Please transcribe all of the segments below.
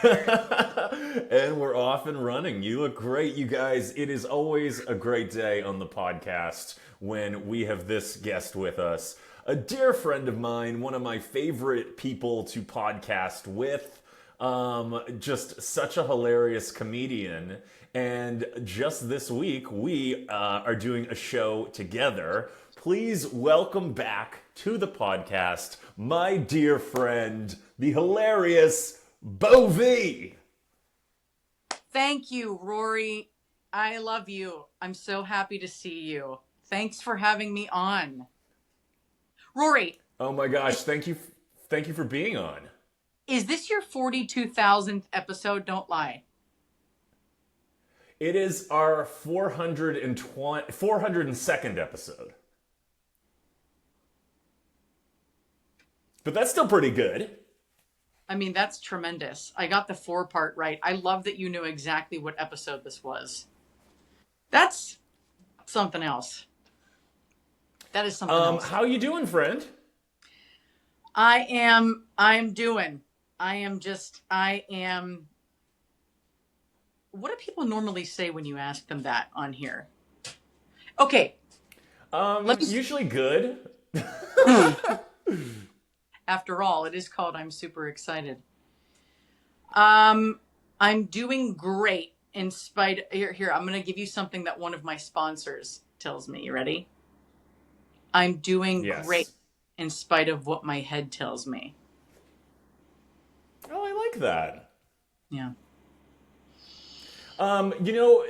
And we're off and running. You look great, you guys. It is always a great day on the podcast when we have this guest with us. A dear friend of mine, one of my favorite people to podcast with. Just such a hilarious comedian. And just this week, we are doing a show together. Please welcome back to the podcast my dear friend, the hilarious Bo Vee. Thank you, Rory. I love you. I'm so happy to see you. Thanks for having me on. Rory. Oh my gosh, thank you for being on. Is this your 42,000th episode? Don't lie. It is our 402nd episode. But that's still pretty good. I mean, that's tremendous. I got the 4 part right. I love that you knew exactly what episode this was. That's something else. That is something else. How you doing, friend? I am. What do people normally say when you ask them that on here? Okay. Usually good. After all, it is called I'm Super Excited. I'm doing great in spite. Here, I'm going to give you something that one of my sponsors tells me. You ready? I'm doing great in spite of what my head tells me. Oh, I like that. Yeah.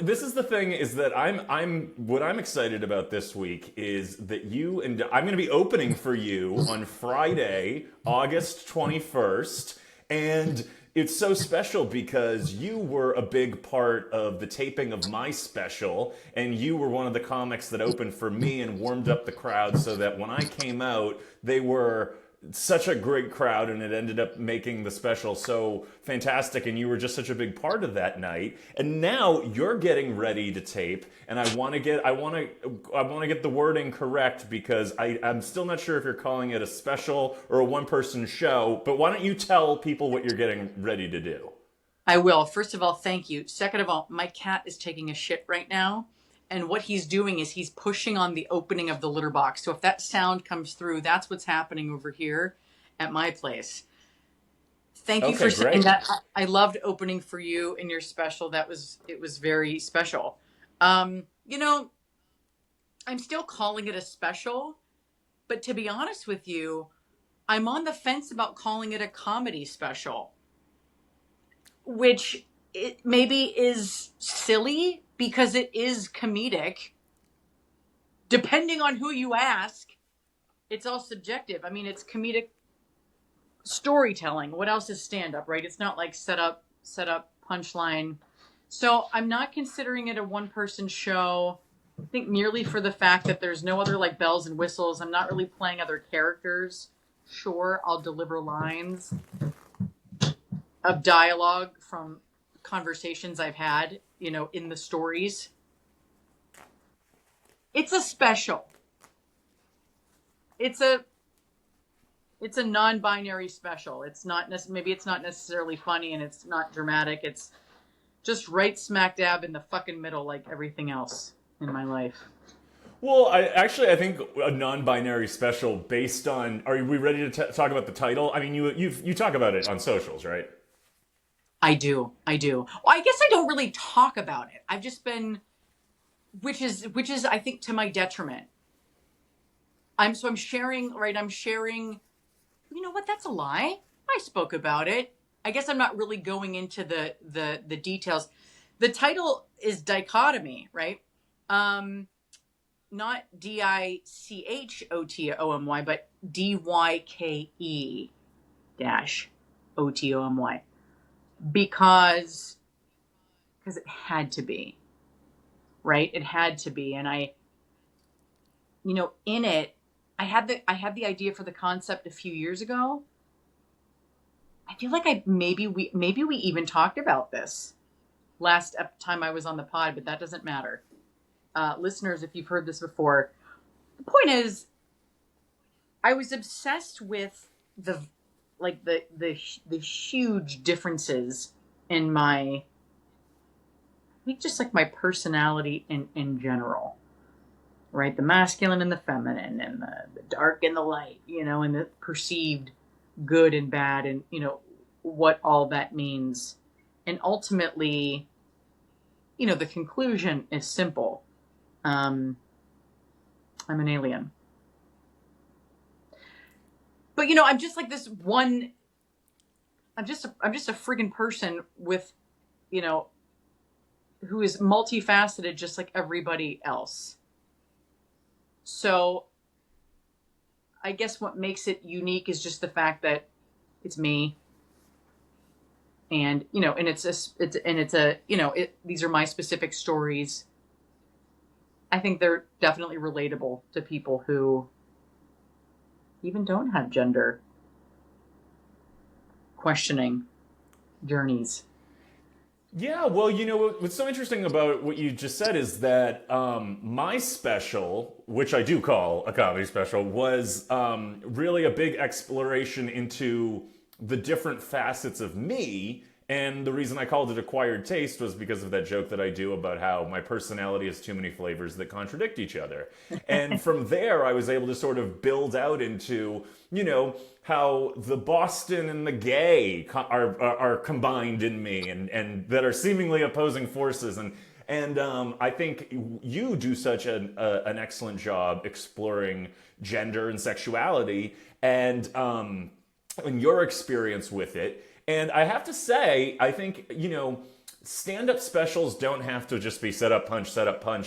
This is the thing is that what I'm excited about this week is that you and I'm going to be opening for you on Friday, August 21st. And it's so special because you were a big part of the taping of my special, and you were one of the comics that opened for me and warmed up the crowd so that when I came out, they were such a great crowd, and it ended up making the special so fantastic, and you were just such a big part of that night. And now you're getting ready to tape, and I want to get the wording correct because I'm still not sure if you're calling it a special or a one-person show, but why don't you tell people what you're getting ready to do? I will. First of all, thank you. Second of all, my cat is taking a shit right now. And what he's doing is he's pushing on the opening of the litter box. So if that sound comes through, that's what's happening over here at my place. Thank you for saying that. I loved opening for you in your special. It was very special. I'm still calling it a special, but to be honest with you, I'm on the fence about calling it a comedy special, which it maybe is silly because it is comedic. Depending on who you ask, it's all subjective. I mean, it's comedic storytelling. What else is stand-up, right? It's not like set up, punchline. So I'm not considering it a one-person show. I think merely for the fact that there's no other like bells and whistles. I'm not really playing other characters. Sure, I'll deliver lines of dialogue from conversations I've had, in the stories. It's a special. It's a non-binary special. Maybe it's not necessarily funny and it's not dramatic. It's just right smack dab in the fucking middle like everything else in my life. Well, I think a non-binary special based on. Are we ready to talk about the title? I mean, you talk about it on socials, right? I do. Well, I guess I don't really talk about it. I've just been, which is I think to my detriment. I'm sharing, right? I'm sharing. You know what? That's a lie. I spoke about it. I guess I'm not really going into the details. The title is Dichotomy, right? Not DICHOTOMY, but DYKE-OTOMY. Because it had to be, right? It had to be. And in it, I had the idea for the concept a few years ago. I feel like maybe we even talked about this last time I was on the pod, but that doesn't matter. Listeners, if you've heard this before, the point is, I was obsessed with the huge differences in my, I think just like my personality in general, right? The masculine and the feminine, and the dark and the light, and the perceived good and bad, and, what all that means. And ultimately, the conclusion is simple. I'm an alien. But, I'm just like this one, I'm just a friggin' person with, who is multifaceted just like everybody else. So I guess what makes it unique is just the fact that it's me. And, these are my specific stories. I think they're definitely relatable to people who even don't have gender questioning journeys. Yeah, well, what's so interesting about what you just said is that my special, which I do call a comedy special, was really a big exploration into the different facets of me. And the reason I called it Acquired Taste was because of that joke that I do about how my personality has too many flavors that contradict each other. And from there, I was able to sort of build out into, how the Boston and the gay are combined in me, and that are seemingly opposing forces. And I think you do such an excellent job exploring gender and sexuality and your experience with it. And I have to say, I think, stand-up specials don't have to just be set up, punch,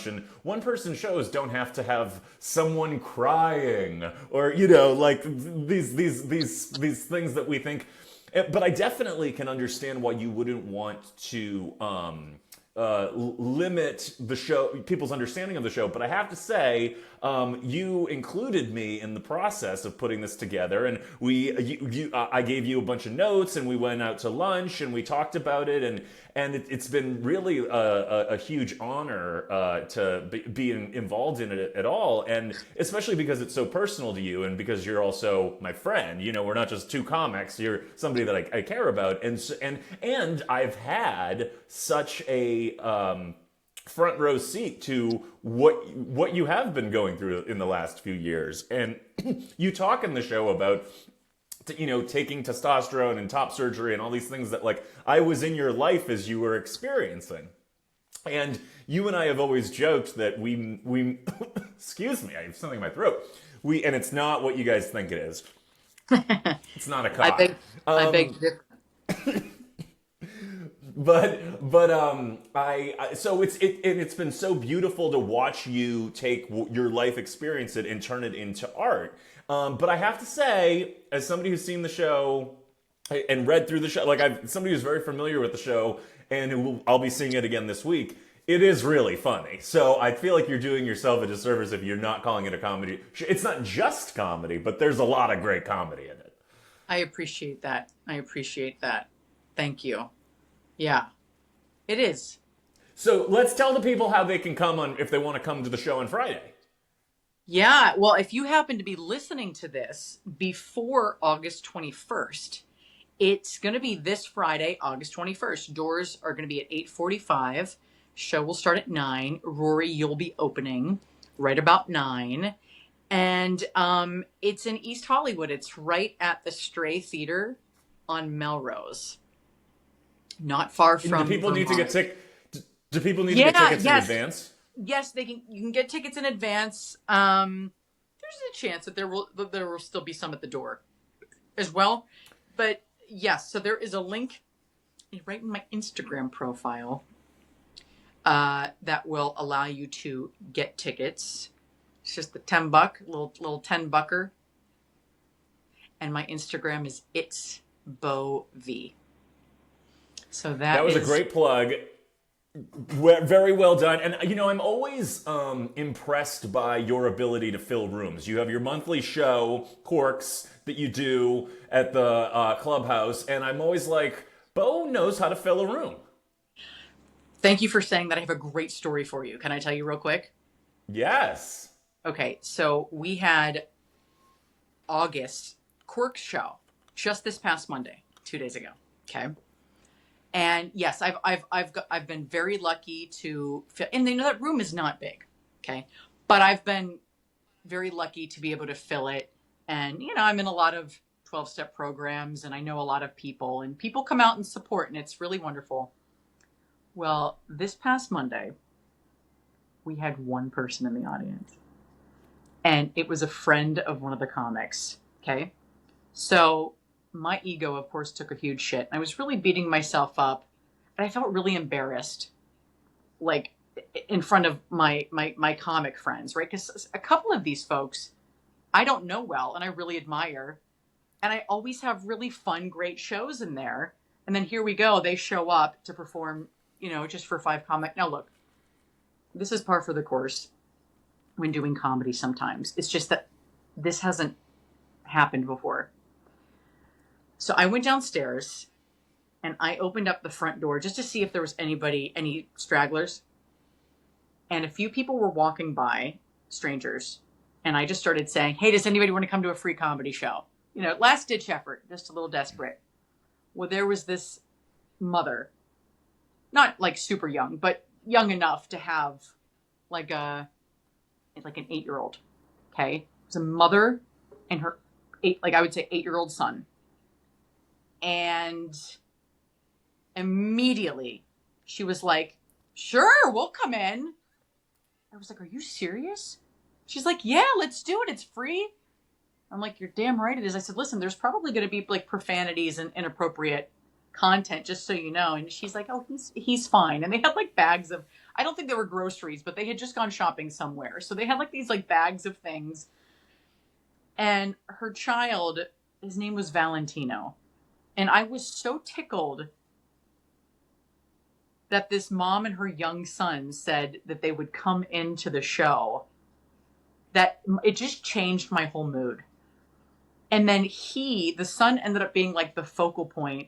and one-person shows don't have to have someone crying or, like these things that we think. But I definitely can understand why you wouldn't want to limit the show, people's understanding of the show. But I have to say, you included me in the process of putting this together, and I gave you a bunch of notes, and we went out to lunch, and we talked about it, and it's been really a huge honor to be involved in it at all, and especially because it's so personal to you, and because you're also my friend. We're not just two comics; you're somebody that I care about, and I've had such a front row seat to what you have been going through in the last few years. And you talk in the show about taking testosterone and top surgery and all these things that, like, I was in your life as you were experiencing. And you and I have always joked that we excuse me, I have something in my throat. And it's not what you guys think it is. It's not a cough. I beg to differ. But so it's been so beautiful to watch you take your life experience and turn it into art. But I have to say, as somebody who's seen the show and read through the show, like somebody who's very familiar with the show, and I'll be seeing it again this week. It is really funny. So I feel like you're doing yourself a disservice if you're not calling it a comedy. It's not just comedy, but there's a lot of great comedy in it. I appreciate that. Thank you. Yeah, it is. So let's tell the people how they can come on if they want to come to the show on Friday. Yeah, well, if you happen to be listening to this before August 21st, it's going to be this Friday, August 21st. Doors are going to be at 8:45. Show will start at 9. Rory, you'll be opening right about 9. And it's in East Hollywood. It's right at the Stray Theater on Melrose. Not far from. Do people need to get tickets? Do people need to get tickets in advance? Yes, they can. You can get tickets in advance. There's a chance that there will still be some at the door, as well. But yes, so there is a link right in my Instagram profile that will allow you to get tickets. It's just the $10, little $10. And my Instagram is it's Bo Vee. So that was a great plug. Very well done. And, I'm always impressed by your ability to fill rooms. You have your monthly show, Corks, that you do at the clubhouse. And I'm always like, Bo knows how to fill a room. Thank you for saying that. I have a great story for you. Can I tell you real quick? Yes. Okay, so we had August Corks show just this past Monday, 2 days ago. Okay. And yes, I've been very lucky to fill, and that room is not big, okay, but I've been very lucky to be able to fill it. And I'm in a lot of 12-step programs, and I know a lot of people, and people come out and support, and it's really wonderful. Well, this past Monday, we had one person in the audience, and it was a friend of one of the comics. Okay, so my ego, of course, took a huge shit. I was really beating myself up, and I felt really embarrassed, like in front of my comic friends, right? Because a couple of these folks I don't know well, and I really admire, and I always have really fun, great shows in there. And then here we go, they show up to perform, just for five comic. Now look, this is par for the course when doing comedy. Sometimes it's just that this hasn't happened before. So I went downstairs and I opened up the front door just to see if there was any stragglers. And a few people were walking by, strangers. And I just started saying, hey, does anybody want to come to a free comedy show? Last ditch effort, just a little desperate. Well, there was this mother, not like super young, but young enough to have like an 8-year-old. Okay. It was a mother and her I would say 8-year-old son. And immediately she was like, sure, we'll come in. I was like, are you serious? She's like, yeah, let's do it. It's free. I'm like, you're damn right it is. I said, listen, there's probably going to be like profanities and inappropriate content, just so you know. And she's like, oh, he's fine. And they had like bags of, I don't think they were groceries, but they had just gone shopping somewhere. So they had like these like bags of things. And her child, his name was Valentino. And I was so tickled that this mom and her young son said that they would come into the show, that it just changed my whole mood. And then the son ended up being like the focal point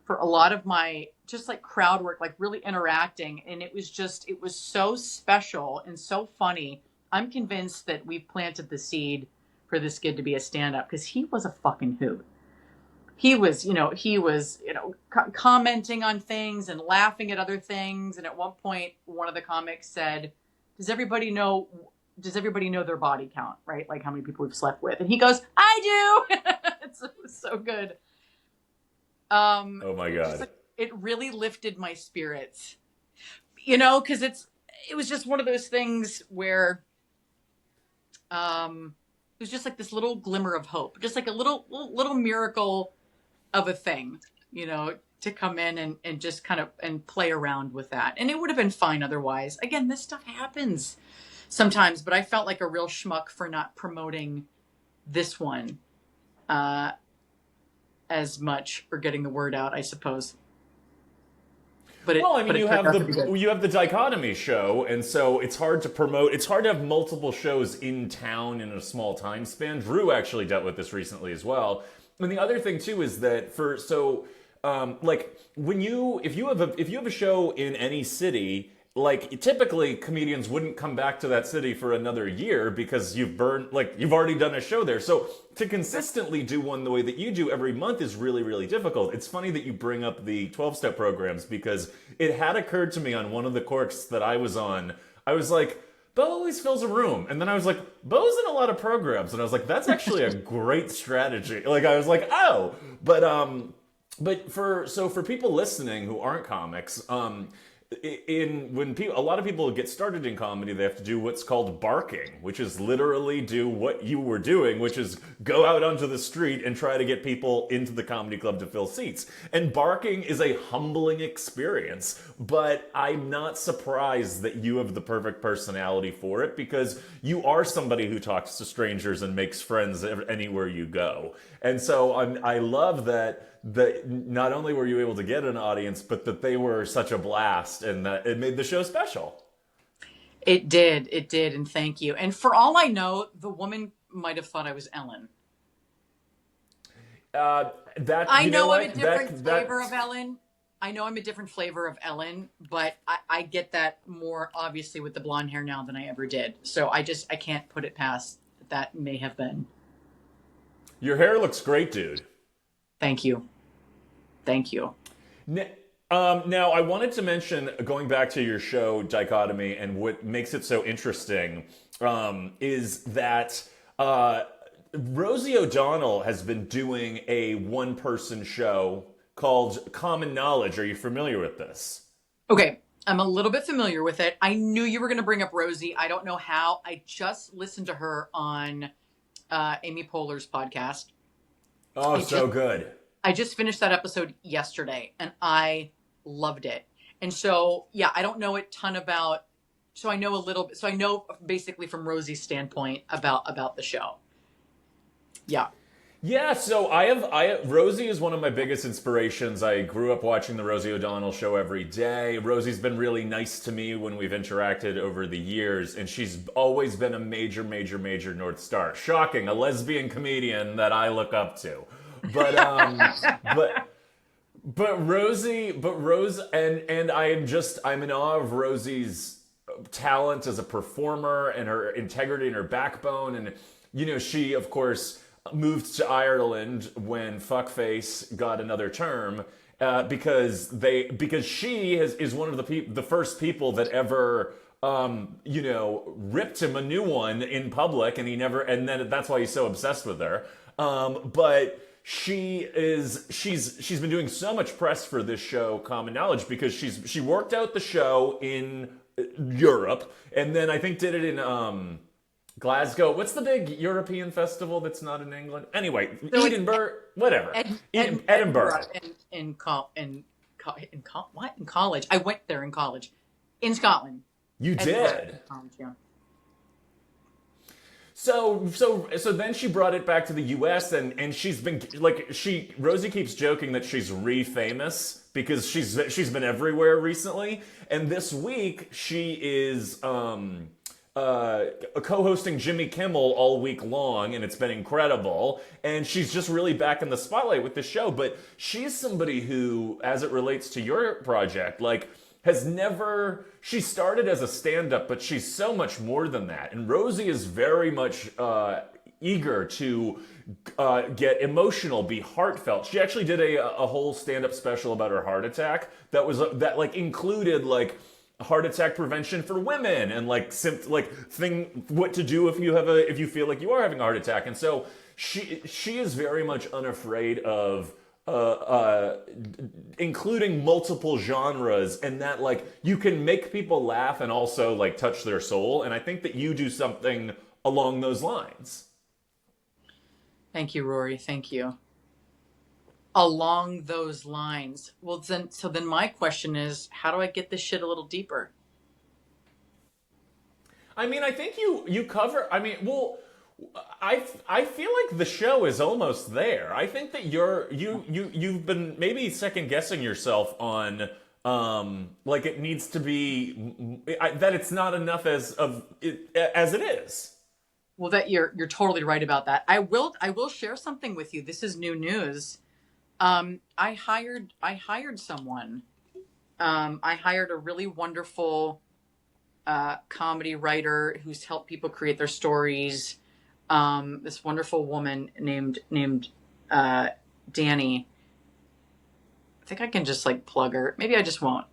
for a lot of my just like crowd work, like really interacting. And it was so special and so funny. I'm convinced that we've planted the seed for this kid to be a stand-up, because he was a fucking hoot. He was commenting on things and laughing at other things. And at one point, one of the comics said, does everybody know their body count, right? Like how many people we've slept with? And he goes, I do. It was so good. Oh my God. It really lifted my spirits, because it was just one of those things where, it was just like this little glimmer of hope, just like a little miracle of a thing, to come in and just kind of and play around with that. And it would have been fine otherwise. Again, this stuff happens sometimes, but I felt like a real schmuck for not promoting this one as much, or getting the word out, I suppose. But you have the dichotomy show, and so it's hard to promote. It's hard to have multiple shows in town in a small time span. Drew actually dealt with this recently as well. And the other thing too is that if you have a show in any city, like typically comedians wouldn't come back to that city for another year because you've already done a show there. So to consistently do one the way that you do every month is really, really difficult. It's funny that you bring up the 12-step programs, because it had occurred to me on one of the corks that I was on. I was like, Bo always fills a room. And then I was like, Bo's in a lot of programs. And I was like, that's actually a great strategy. Like, I was like, oh, but for people listening who aren't comics, a lot of people get started in comedy, they have to do what's called barking, which is literally do what you were doing, which is go out onto the street and try to get people into the comedy club to fill seats. And barking is a humbling experience, but I'm not surprised that you have the perfect personality for it, because you are somebody who talks to strangers and makes friends anywhere you go. And so I love that not only were you able to get an audience, but that they were such a blast, and that it made the show special. It did, and thank you. And for all I know, the woman might have thought I was Ellen. I know I'm a different flavor of Ellen. I know I'm a different flavor of Ellen, but I get that more obviously with the blonde hair now than I ever did. So I can't put it past that may have been. Your hair looks great, dude. Thank you. Now, I wanted to mention, going back to your show Dichotomy, and what makes it so interesting is that Rosie O'Donnell has been doing a one-person show called Common Knowledge. Are you familiar with this? Okay, I'm a little bit familiar with it. I knew you were going to bring up Rosie. I don't know how. I just listened to her on Amy Poehler's podcast. Oh, so good. I just finished that episode yesterday, and I loved it. And so, yeah, I don't know a ton about. So I know a little bit. So I know basically from Rosie's standpoint about the show. Yeah. Yeah, so Rosie is one of my biggest inspirations. I grew up watching the Rosie O'Donnell show every day. Rosie's been really nice to me when we've interacted over the years, and she's always been a major, major, major North Star. Shocking, a lesbian comedian that I look up to. But Rose, and I'm in awe of Rosie's talent as a performer and her integrity and her backbone. And she of course moved to Ireland when fuckface got another term, because she is one of the first people that ever ripped him a new one in public, and then that's why he's so obsessed with her. But she's been doing so much press for this show, Common Knowledge, because she worked out the show in Europe, and then I think did it in Glasgow. What's the big European festival that's not in England? Anyway, so Edinburgh, whatever. Edinburgh. In college? I went there in college, in Scotland. You did. College, yeah. So then she brought it back to the U.S. and she's been Rosie keeps joking that she's re-famous because she's been everywhere recently. And this week she is co-hosting Jimmy Kimmel all week long, and it's been incredible. And she's just really back in the spotlight with the show. But she's somebody who, as it relates to your project, she started as a stand-up, but she's so much more than that. And Rosie is very much eager to get emotional, be heartfelt. She actually did a whole stand-up special about her heart attack that included heart attack prevention for women and what to do if you feel like you are having a heart attack. And so she is very much unafraid of including multiple genres, and that you can make people laugh and also touch their soul. And I think that you do something along those lines. Thank you, Rory. Thank you. Along those lines. Well, then my question is, how do I get this shit a little deeper? I mean, I think you cover. I mean, well, I feel like the show is almost there. I think that you've been maybe second guessing yourself on it needs to be that it's not enough as it is. Well, that you're totally right about that. I will share something with you. This is new news. I hired someone. I hired a really wonderful comedy writer who's helped people create their stories. This wonderful woman named Danny. I think I can just plug her. Maybe I just won't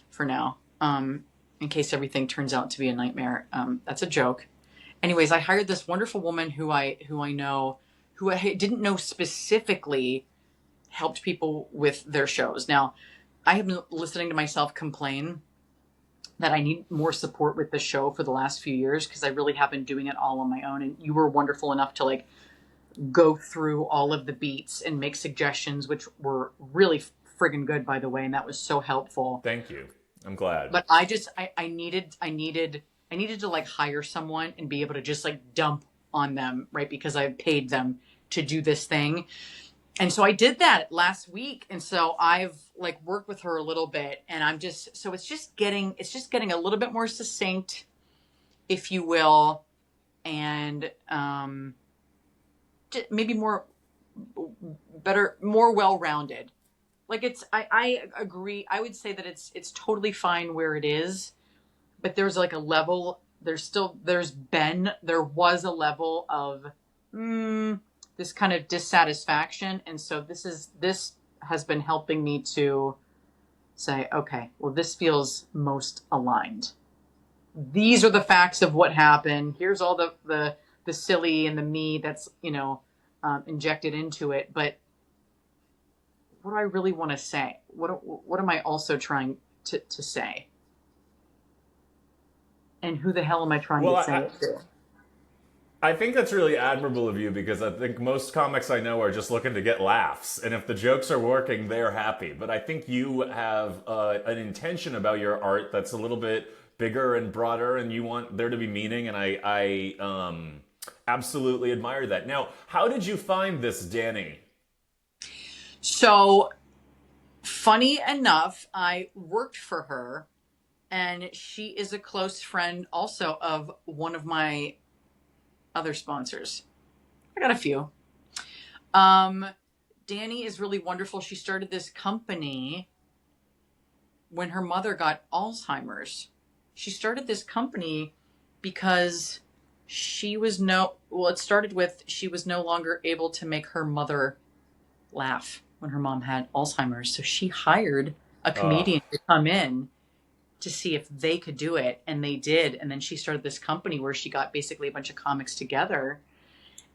for now. In case everything turns out to be a nightmare. That's a joke. Anyways, I hired this wonderful woman who I know, who I didn't know specifically helped people with their shows. Now, I have been listening to myself complain that I need more support with the show for the last few years because I really have been doing it all on my own. And you were wonderful enough to go through all of the beats and make suggestions, which were really friggin' good, by the way. And that was so helpful. Thank you. I'm glad. But I needed to hire someone and be able to just dump on them, right? Because I paid them to do this thing. And so I did that last week. And so I've worked with her a little bit, and it's just getting a little bit more succinct, if you will. And, maybe more well-rounded. I agree. I would say that it's totally fine where it is, but there's a level, there was a level of, this kind of dissatisfaction. And so this has been helping me to say, okay, well, this feels most aligned. These are the facts of what happened. Here's all the silly and the me that's, injected into it. But what do I really want to say? What am I also trying to say? And who the hell am I trying Well, to say it to? I think that's really admirable of you because I think most comics I know are just looking to get laughs, and if the jokes are working, they're happy. But I think you have an intention about your art that's a little bit bigger and broader, and you want there to be meaning, and I absolutely admire that. Now, how did you find this Danny? So, funny enough, I worked for her, and she is a close friend also of one of my other sponsors. I got a few. Um, Danny is really wonderful. She started this company when her mother got Alzheimer's. She started this company because it started with she was no longer able to make her mother laugh when her mom had Alzheimer's. So she hired a Uh, comedian to come in to see if they could do it. And they did. And then she started this company where she got basically a bunch of comics together.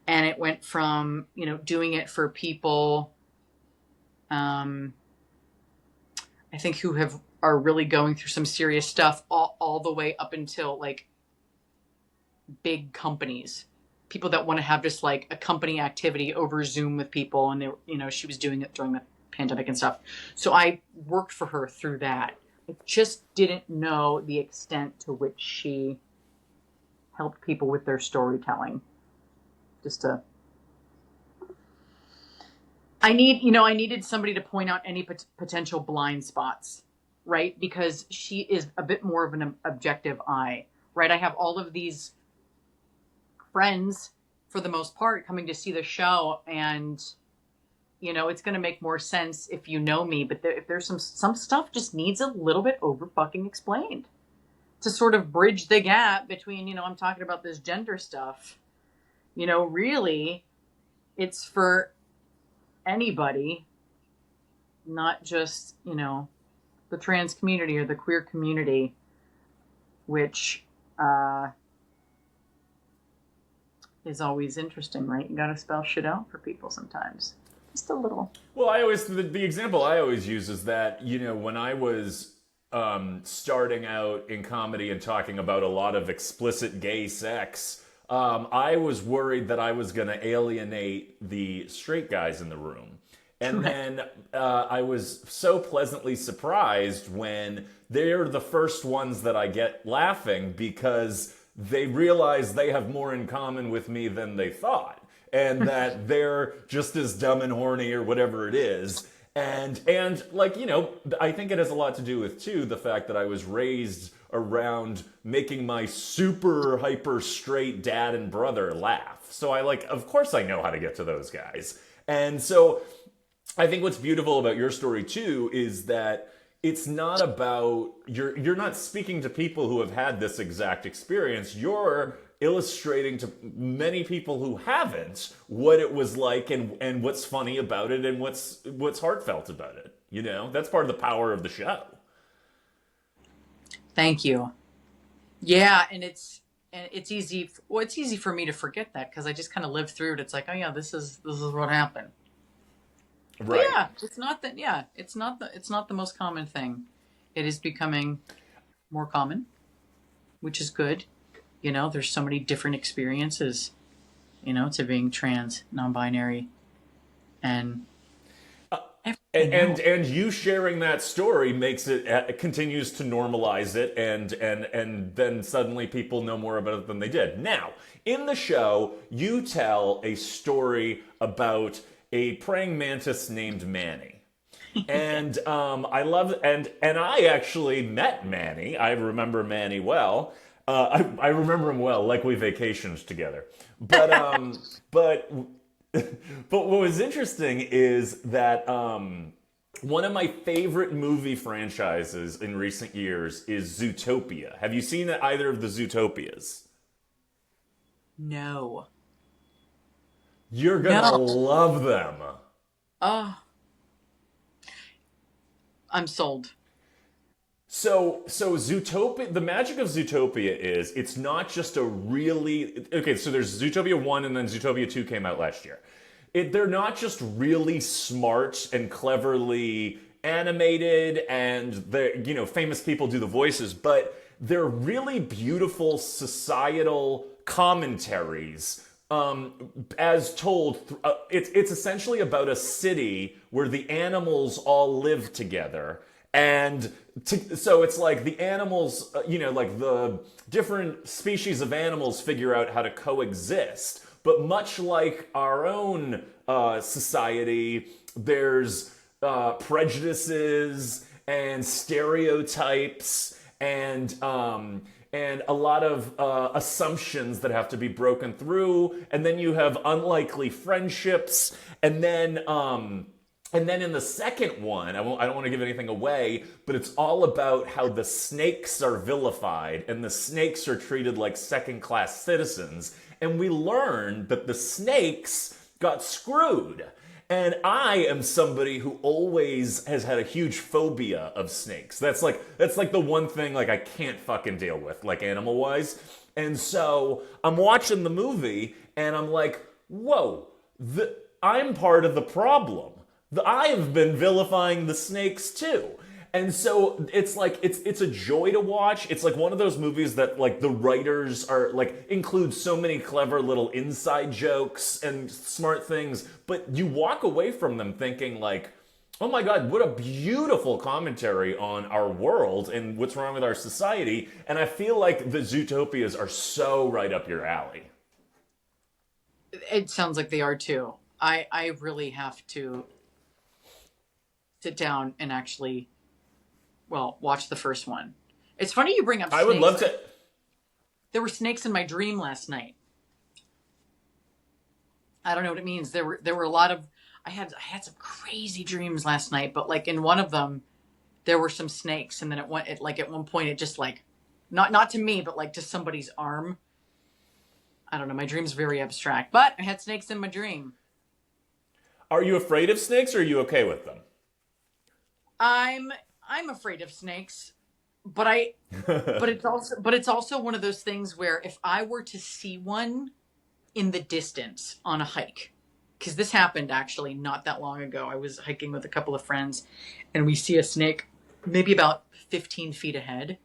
And it went from, doing it for people, um, I think are really going through some serious stuff all the way up until like big companies, people that want to have just like a company activity over Zoom with people. And she was doing it during the pandemic and stuff. So I worked for her through that. I just didn't know the extent to which she helped people with their storytelling. I needed somebody to point out any potential blind spots, right? Because she is a bit more of an objective eye, right? I have all of these friends, for the most part, coming to see the show, and it's going to make more sense if you know me. But if there's some stuff just needs a little bit over fucking explained to sort of bridge the gap between I'm talking about this gender stuff. Really, it's for anybody, not just the trans community or the queer community, which is always interesting, right? You got to spell shit out for people sometimes, just a little. Well, the example I always use is that when I was starting out in comedy and talking about a lot of explicit gay sex, I was worried that I was going to alienate the straight guys in the room. And then I was so pleasantly surprised when they're the first ones that I get laughing because they realize they have more in common with me than they thought. And that they're just as dumb and horny or whatever it is. And like, I think it has a lot to do with, too, the fact that I was raised around making my super hyper straight dad and brother laugh. So of course I know how to get to those guys. And so I think what's beautiful about your story too is that it's not about you're not speaking to people who have had this exact experience. You're illustrating to many people who haven't what it was like and what's funny about it and what's heartfelt about it. That's part of the power of the show. Thank you. Yeah, and it's easy. Well, it's easy for me to forget that because I just kind of lived through it. It's like, oh yeah, this is what happened. Right. But yeah, it's not that. Yeah, it's not the most common thing. It is becoming more common, which is good. There's so many different experiences, to being trans, non-binary, and and you sharing that story makes it continues to normalize it and then suddenly people know more about it than they did. Now, in the show, you tell a story about a praying mantis named Manny. And I love and I actually met Manny. I remember Manny well. I remember him well, like we vacationed together. But but but what was interesting is that one of my favorite movie franchises in recent years is Zootopia. Have you seen either of the Zootopias? no, You're gonna no. love them. Oh, I'm sold. So Zootopia, the magic of Zootopia is it's not just a really okay. So there's Zootopia 1 and then Zootopia 2 came out last year. They're not just really smart and cleverly animated, and famous people do the voices, but they're really beautiful societal commentaries. As told, it's essentially about a city where the animals all live together. And so it's like the animals, like the different species of animals figure out how to coexist. But much like our own society, there's prejudices and stereotypes and a lot of assumptions that have to be broken through. And then you have unlikely friendships, and then in the second one, I don't want to give anything away, but it's all about how the snakes are vilified and the snakes are treated like second-class citizens. And we learn that the snakes got screwed. And I am somebody who always has had a huge phobia of snakes. That's like the one thing like I can't fucking deal with, like animal-wise. And so I'm watching the movie and I'm like, whoa, I'm part of the problem. I've been vilifying the snakes too. And so it's like it's a joy to watch. It's like one of those movies that like the writers are like include so many clever little inside jokes and smart things, but you walk away from them thinking like, oh my God, what a beautiful commentary on our world and what's wrong with our society. And I feel like the Zootopias are so right up your alley. It sounds like they are too. I really have to sit down and actually, watch the first one. It's funny you bring up snakes. I would love to. There were snakes in my dream last night. I don't know what it means. There were a lot of. I had some crazy dreams last night, but like in one of them, there were some snakes, and then at one point it just like, not to me, but like to somebody's arm. I don't know. My dream's very abstract, but I had snakes in my dream. Are you afraid of snakes, or are you okay with them? I'm afraid of snakes, but it's also one of those things where if I were to see one in the distance on a hike, because this happened actually not that long ago. I was hiking with a couple of friends and we see a snake maybe about 15 feet ahead.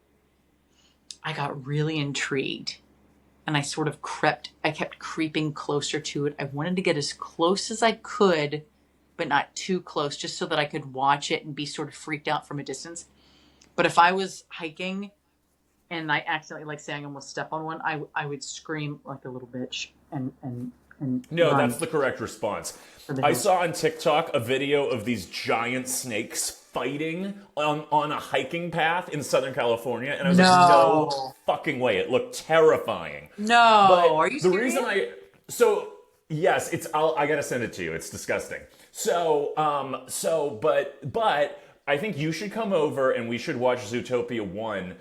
I got really intrigued and I kept creeping closer to it. I wanted to get as close as I could, but not too close, just so that I could watch it and be sort of freaked out from a distance. But if I was hiking and I accidentally, like say I almost step on one, I would scream like a little bitch and No, run. that's the correct response. I saw on TikTok a video of these giant snakes fighting on a hiking path in Southern California, and I was like, no fucking way. It looked terrifying. No, but are you serious? Yes, I gotta send it to you. It's disgusting. But I think you should come over and we should watch Zootopia 1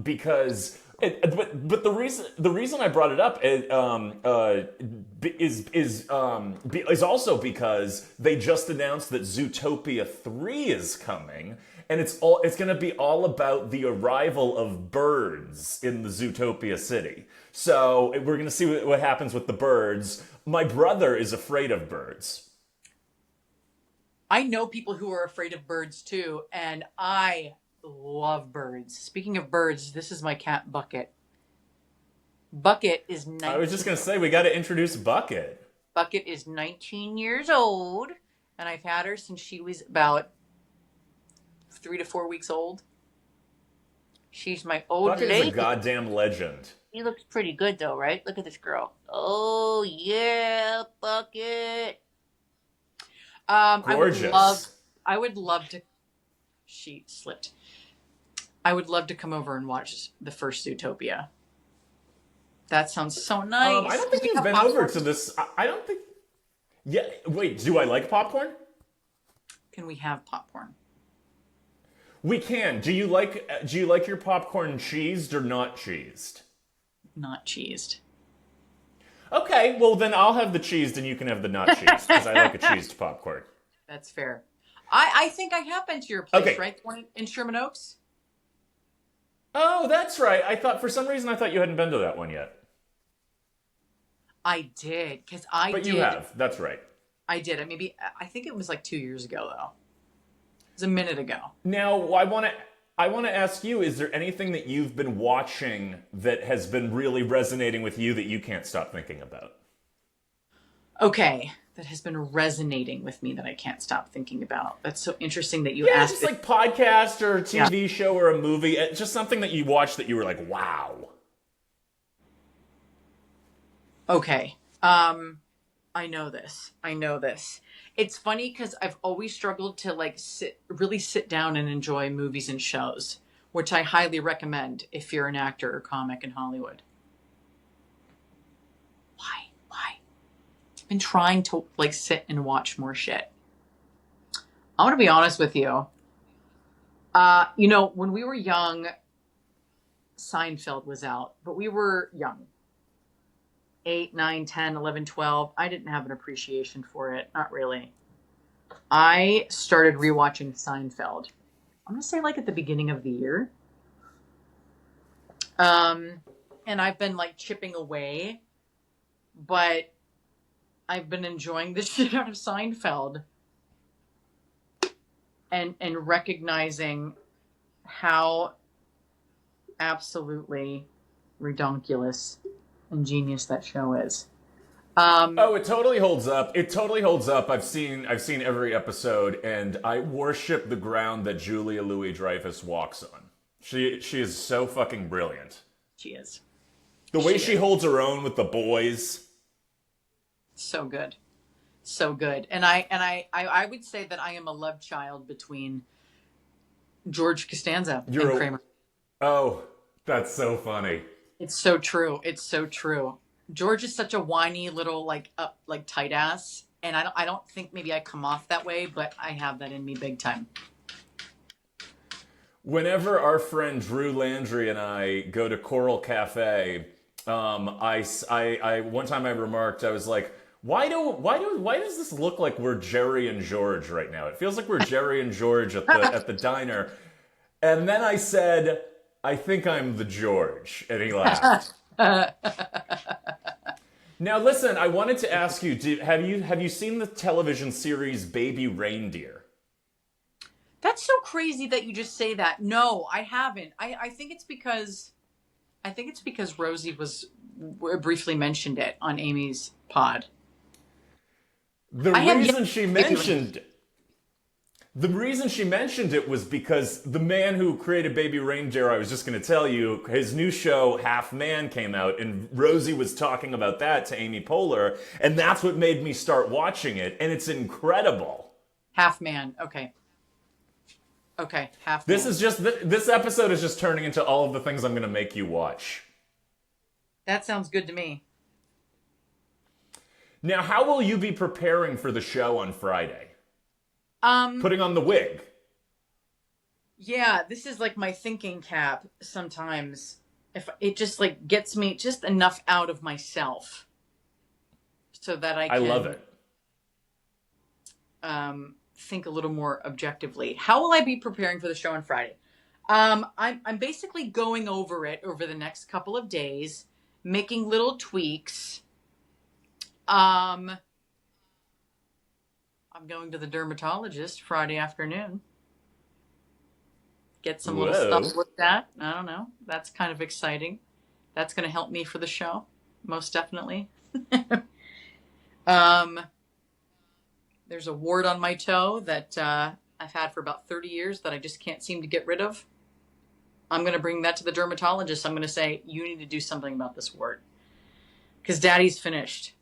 because. But the reason I brought it up is also because they just announced that Zootopia 3 is coming, and it's going to be all about the arrival of birds in the Zootopia city. So we're going to see what happens with the birds. My brother is afraid of birds. I know people who are afraid of birds too, and I love birds. Speaking of birds, this is my cat Bucket. Bucket is 19. I was just going to say, we got to introduce Bucket. Bucket is 19 years old, and I've had her since she was about 3 to 4 weeks old. She's my old Bucket lady. is a goddamn legend. She looks pretty good though, right? Look at this girl. Oh yeah, Bucket. Gorgeous. I would love to. She slipped. I would love to come over and watch the first Zootopia. That sounds so nice. I don't think you've been over to this. I don't think. Yeah. Wait. Do I like popcorn? Can we have popcorn? We can. Do you like your popcorn cheesed or not cheesed? Not cheesed. Okay. Well, then I'll have the cheesed and you can have the not cheesed because I like a cheesed popcorn. That's fair. I think I have been to your place, Okay. right? The one in Sherman Oaks? Oh, that's right. For some reason I thought you hadn't been to that one yet. I did, because I But you did. have. That's right. I did. I think it was like 2 years ago, though. It was a minute ago. Now, I want to ask you, is there anything that you've been watching that has been really resonating with you that you can't stop thinking about? Okay, that has been resonating with me that I can't stop thinking about. That's so interesting that you Yeah, asked just it. like podcast or a Yeah. TV show or a movie. Just something that you watched that you were like, wow. Okay. I know this. I know this. It's funny because I've always struggled to like really sit down and enjoy movies and shows, which I highly recommend if you're an actor or comic in Hollywood. Why? Why? I've been trying to like sit and watch more shit. I want to be honest with you. When we were young, Seinfeld was out, but we were young. 8, 9, 10, 11, 12. I didn't have an appreciation for it. Not really. I started rewatching Seinfeld. I'm going to say like at the beginning of the year. And I've been like chipping away, but I've been enjoying the shit out of Seinfeld and recognizing how absolutely redonkulous and genius that show is. Oh, it totally holds up. It totally holds up. I've seen every episode, and I worship the ground that Julia Louis-Dreyfus walks on. She is so fucking brilliant. She is. The way she holds her own with the boys. So good. So good. And I would say that I am a love child between George Costanza and Kramer. Oh, that's so funny. It's so true. It's so true. George is such a whiny little like tight ass, and I don't think maybe I come off that way, but I have that in me big time. Whenever our friend Drew Landry and I go to Coral Cafe, I one time I remarked, I was like, why does this look like we're Jerry and George right now? It feels like we're Jerry and George at the diner. And then I said, I think I'm the George, and he laughed. Now listen, I wanted to ask you, have you seen the television series Baby Reindeer? That's so crazy that you just say that. No, I haven't. I think it's because Rosie was briefly mentioned it on Amy's pod. The reason she mentioned it was because the man who created Baby Reindeer, I was just going to tell you, his new show, Half Man, came out, and Rosie was talking about that to Amy Poehler, and that's what made me start watching it, and it's incredible. Half Man, okay. Okay, Half Man. This episode is just turning into all of the things I'm going to make you watch. That sounds good to me. Now, how will you be preparing for the show on Friday? Putting on the wig. Yeah, this is like my thinking cap sometimes. If it just like gets me just enough out of myself so that I love it. Think a little more objectively. How will I be preparing for the show on Friday? I'm basically going over it over the next couple of days, making little tweaks. I'm going to the dermatologist Friday afternoon. Get some little stuff looked at. I don't know. That's kind of exciting. That's going to help me for the show, most definitely. There's a wart on my toe that I've had for about 30 years that I just can't seem to get rid of. I'm going to bring that to the dermatologist. I'm going to say, you need to do something about this wart. Because Daddy's finished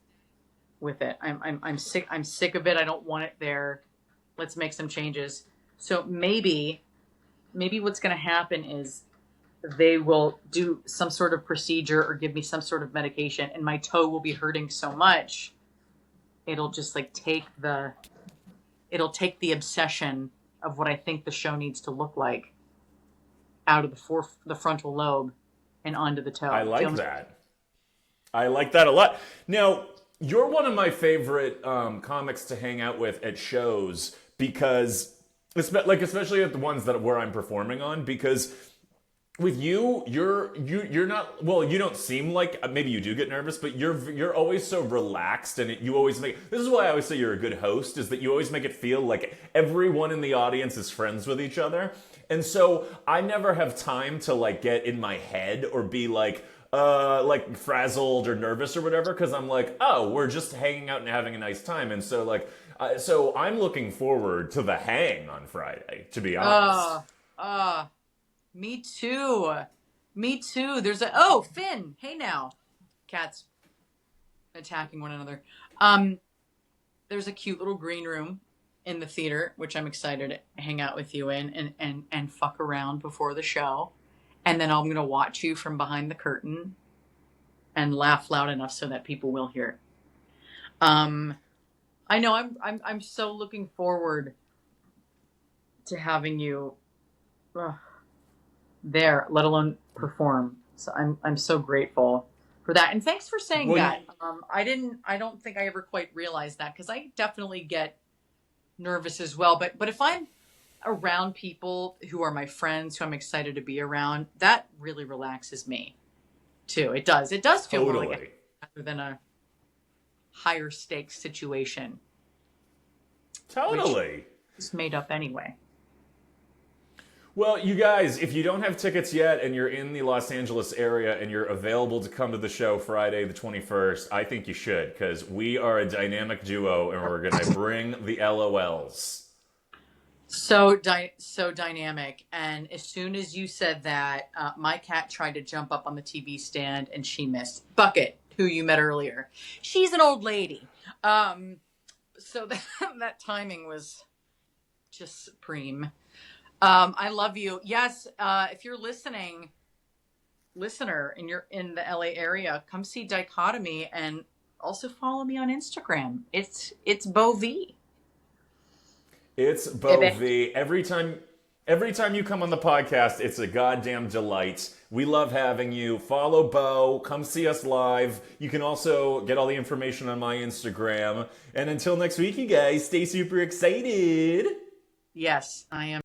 with it. I'm sick. I'm sick of it. I don't want it there. Let's make some changes. So maybe what's going to happen is they will do some sort of procedure or give me some sort of medication, and my toe will be hurting so much it'll just like take the obsession of what I think the show needs to look like out of the frontal lobe and onto the toe. I like that. I like that a lot. Now, you're one of my favorite comics to hang out with at shows because, especially at the ones where I'm performing on, because With you, you're not, well, you don't seem like, maybe you do get nervous, but you're always so relaxed, and you always make, this is why I always say you're a good host, is that you always make it feel like everyone in the audience is friends with each other. And so I never have time to like get in my head or be like frazzled or nervous or whatever, because I'm like, oh, we're just hanging out and having a nice time. And so like, so I'm looking forward to the hang on Friday, to be honest. Uh, uh, me too. Me too. Oh, Finn. Hey now. Cats attacking one another. There's a cute little green room in the theater, which I'm excited to hang out with you in and fuck around before the show. And then I'm going to watch you from behind the curtain and laugh loud enough so that people will hear. I know I'm so looking forward to having you there, let alone perform. So I'm so grateful for that. And thanks for saying Well, that. I don't think I ever quite realized that, because I definitely get nervous as well. But if I'm around people who are my friends, who I'm excited to be around, that really relaxes me too. It does. It does feel more like totally. rather than a higher stakes situation, which Totally. is made up anyway. Well, you guys, if you don't have tickets yet and you're in the Los Angeles area and you're available to come to the show Friday the 21st, I think you should, because we are a dynamic duo and we're going to bring the LOLs. So dynamic. And as soon as you said that, my cat tried to jump up on the TV stand and she missed. Bucket, who you met earlier. She's an old lady. So that timing was just supreme. I love you. Yes, if you're listener, and you're in the LA area, come see Dichotomy, and also follow me on Instagram. It's Bo Vee. It's Bo Vee. Every time you come on the podcast, it's a goddamn delight. We love having you. Follow Bo. Come see us live. You can also get all the information on my Instagram. And until next week, you guys, stay super excited. Yes, I am.